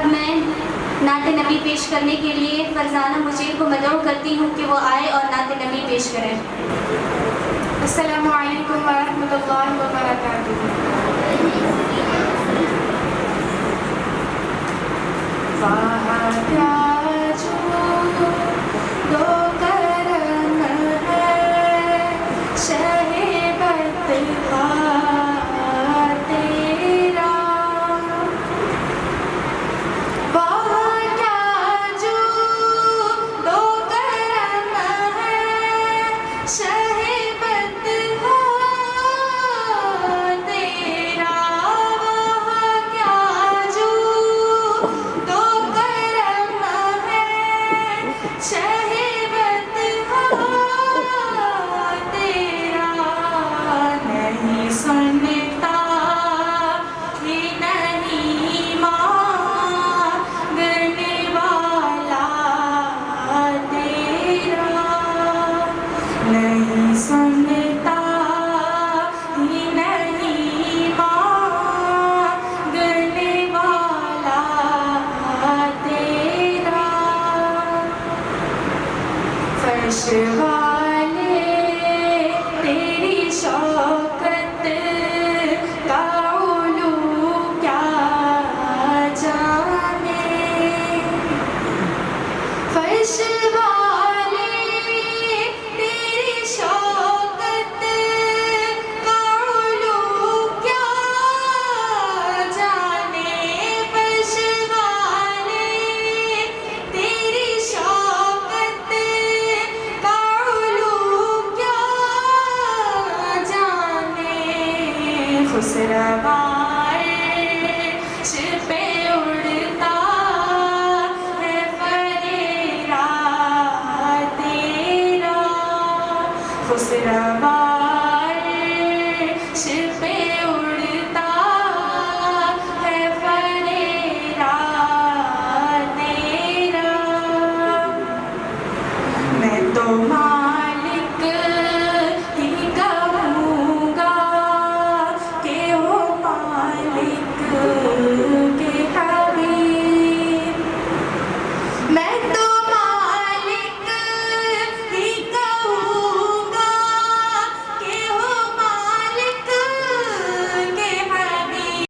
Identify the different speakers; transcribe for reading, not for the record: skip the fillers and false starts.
Speaker 1: अब मैं नात नबी पेश करने के लिए फरजाना मुजीब को मदऊ करती हूँ कि वो आए और नात नबी पेश करें।
Speaker 2: अस्सलामु अलैकुम वरहमतुल्लाहि वबरकातुहू। वहाँ क्या जो दो करम है शहे बतहा तेरा। वहाँ क्या जो दो करम है शहे बतहा तेरा। वहाँ क्या जो दो करम है शहे बतहा तेरा। नहीं सुनता ये नहीं मांगने वाला तेरा। नहीं सुनता ये नहीं मांगने वाला तेरा। फर्श वाले तेरी शौकत का उलू क्या जाने। फर्श वाले तेरी शौकत का उलू क्या जाने। फर्श वाले तेरी शौकत का उलू क्या जाने। खुसरवा अर्श पे उड़ता है फरेरा तेरा। खुसरवा अर्श पे उड़ता है फरेरा तेरा। मैं तो